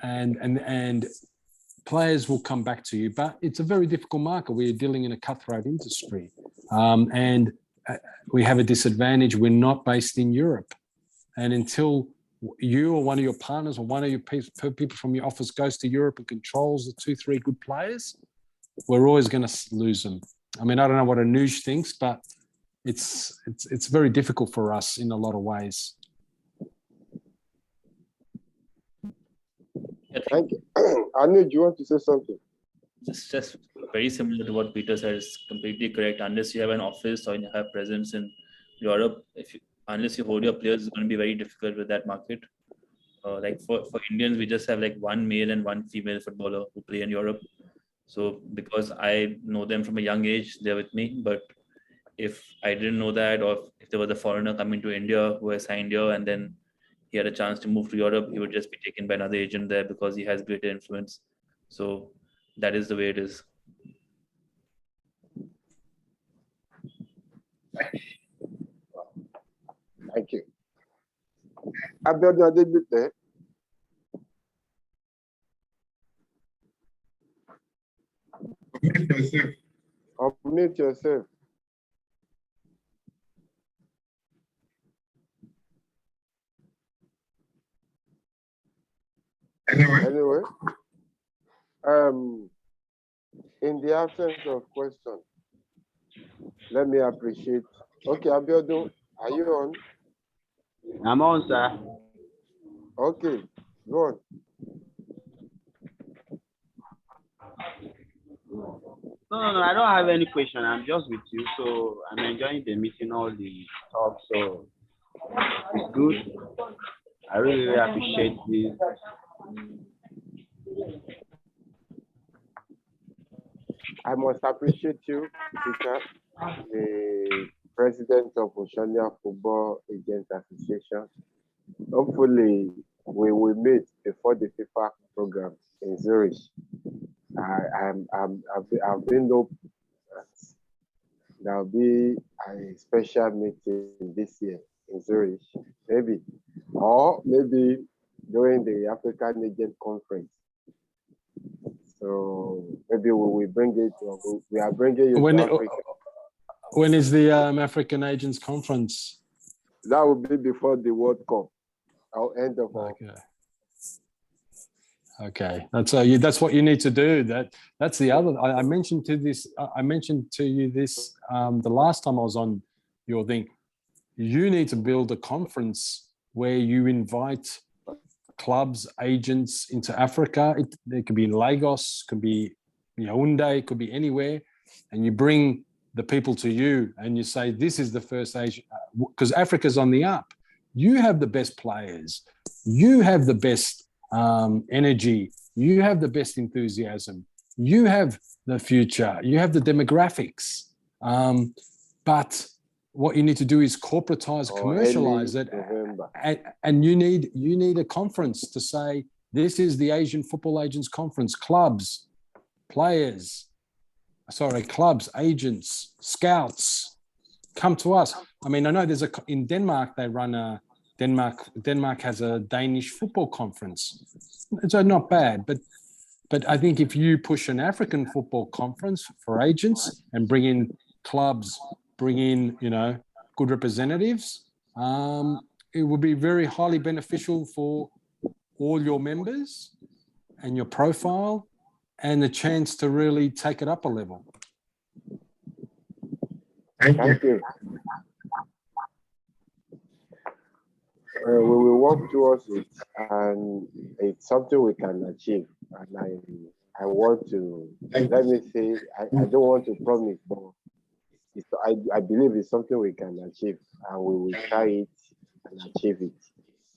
and players will come back to you. But it's a very difficult market. We're dealing in a cutthroat industry. And we have a disadvantage. We're not based in Europe. And until you or one of your partners or one of your people from your office goes to Europe and controls the 2-3 good players, we're always going to lose them. I mean, I don't know what Anuj thinks, but it's very difficult for us in a lot of ways. Thank you. Anuj, you want to say something? Just very similar to what Peter said, is completely correct. Unless you have an office or you have presence in Europe, unless you hold your players, it's going to be very difficult with that market. Like for Indians, we just have like one male and one female footballer who play in Europe. So because I know them from a young age, they're with me. But if I didn't know that, or if there was a foreigner coming to India who has signed here and then he had a chance to move to Europe, he would just be taken by another agent there because he has greater influence. So that is the way it is. Thank you. Abiodun, unmute yourself. Anyway, in the absence of question, let me appreciate. Okay, Abiodun, are you on? I'm on, sir. Okay, go on. No, I don't have any question. I'm just with you, so I'm enjoying the meeting, all the talk, so it's good. I really appreciate this. I must appreciate you, Peter, the president of Oceania Football Agents Association. Hopefully, we will meet before the FIFA program in Zurich. I've been up. There'll be a special meeting this year in Zurich, maybe, or maybe during the African Agent Conference. So maybe we will bring it. We are bringing you to Africa. When is the African Agents Conference? That will be before the World Cup. Our end of Okay, that's what you need to do. That's the other. I mentioned to you this the last time I was on your thing. You need to build a conference where you invite clubs, agents into Africa. It could be in Lagos, could be Yaoundé, could be anywhere, and you bring the people to you and you say, this is the first Asian, because Africa's on the up. You have the best players. You have the best energy. You have the best enthusiasm. You have the future. You have the demographics. But what you need to do is corporatize, commercialize it, and you need a conference to say, this is the Asian Football Agents Conference. Clubs, agents, scouts, come to us. I mean, I know in Denmark, they run Denmark has a Danish football conference. It's not bad, but I think if you push an African football conference for agents and bring in clubs, bring in, good representatives, it will be very highly beneficial for all your members and your profile and the chance to really take it up a level. Thank you. We will work towards it, and it's something we can achieve. And I want to, let me say, I don't want to promise, but I believe it's something we can achieve, and we will try it and achieve it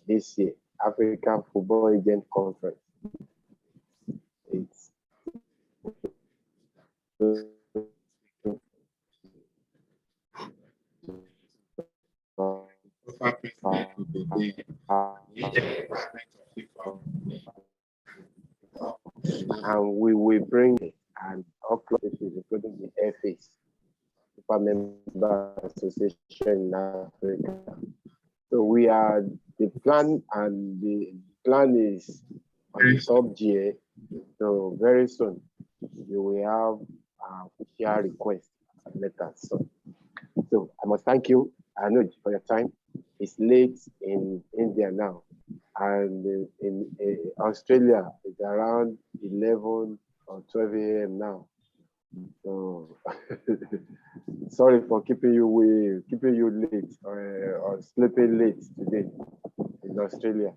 this year. African Football Agent Conference. we will bring it, and all clubs, including the FAs, Super Member Association in Africa. So we are the plan, and the plan is on the sub-GA. So very soon you will have official request letters. So I must thank you, Anuj, for your time. It's late in India now, and in Australia it's around 11 or 12 a.m. now. So sorry for keeping you late or sleeping late today in Australia.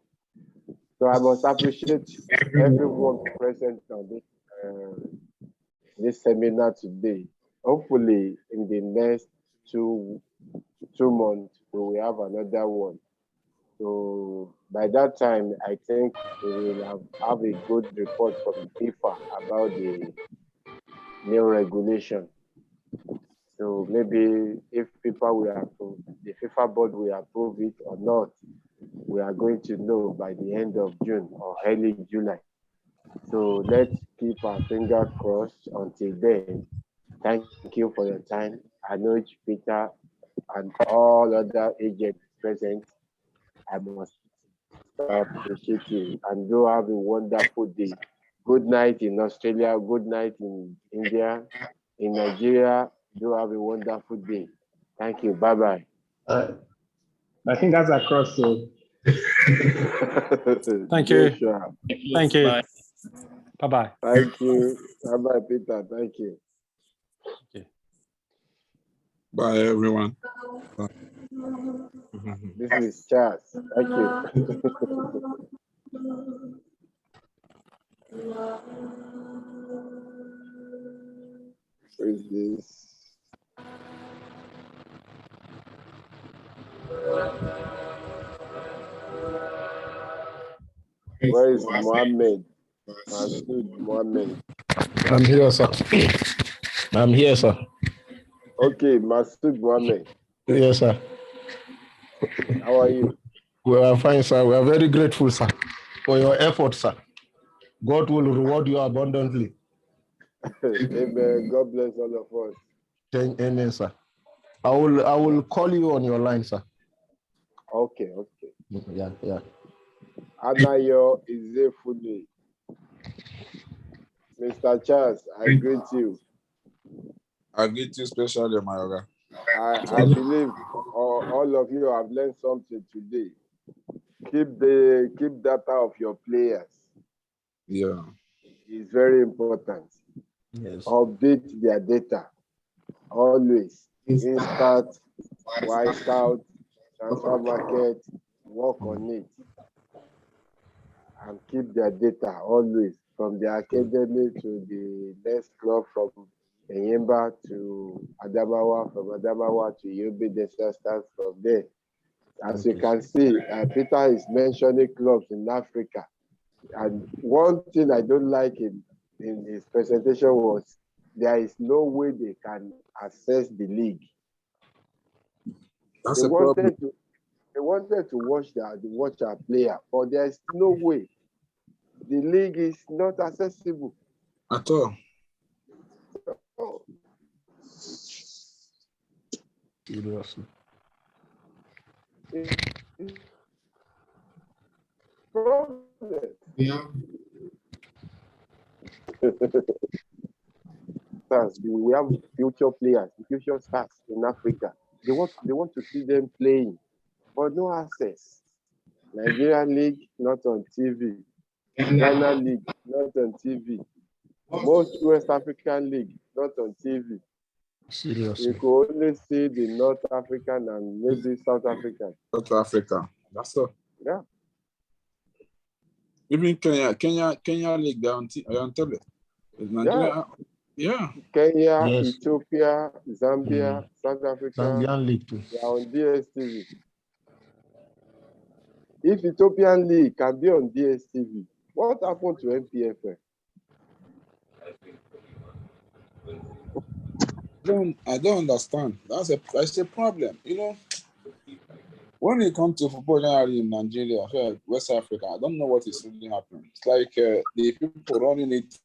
So I must appreciate everyone present on this seminar today. Hopefully, in the next two months, we will have another one. So by that time, I think we will have a good report from FIFA about the new regulation. So maybe if FIFA will approve, the FIFA board will approve it or not, we are going to know by the end of June or early July. So let's keep our fingers crossed until then. Thank you for your time, Anuj, Peter, and all other agents present. I must appreciate you, and do have a wonderful day. Good night in Australia, good night in India, in Nigeria. Do have a wonderful day. Thank you. Bye-bye. I think that's across. So. Thank you. Sure. Thank you. Bye. Bye-bye. Thank you. Bye-bye, Peter. Thank you. Bye, everyone. Bye. This is Charles. Thank you. What is this? Where is Mohammed? Mohammed. I'm here, sir. I'm here, sir. Okay, Masood Mohammed. Yes, sir. How are you? We are fine, sir. We are very grateful, sir, for your effort, sir. God will reward you abundantly. Amen. God bless all of us. Amen, sir. I will call you on your line, sir. Okay. Yeah. Anayo Izefuni. Mr. Charles, I greet you. I greet you especially, my Oga. I believe all of you have learned something today. Keep data of your players. Yeah. It's very important. Yes. Update their data. Always. Instant, White Out, transfer market, work on it. And keep their data always, from the academy to the next club, from Enyimba to Adamawa, from Adamawa to Yobe, the starts from there. As you can see, Peter is mentioning clubs in Africa. And one thing I don't like in his presentation was there is no way they can access the league. That's a problem. They wanted to watch our player, but there's no way. The league is not accessible At all. Oh. Seriously. Yeah. We have future players, future stars in Africa. They want to see them playing, but no access. Nigerian League not on TV. Ghana League not on TV. Most West African League not on TV. Seriously. You could only see the North African and maybe South African. South Africa. That's all. Yeah. Even Kenya League, they're on TV. Nigeria, yeah. Kenya, Yes. Ethiopia, Zambia, South Africa, Zambian League too. they are on DSTV. If Ethiopian League can be on DSTV, what happened to MPFL? I don't understand. That's a problem. You know, when it comes to football generally in Nigeria, West Africa, I don't know what is really happening. It's like the people running it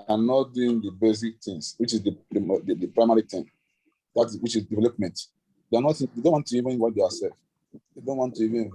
are not doing the basic things, which is the primary thing, which is development. They don't want to even involve themselves. They don't want to even involve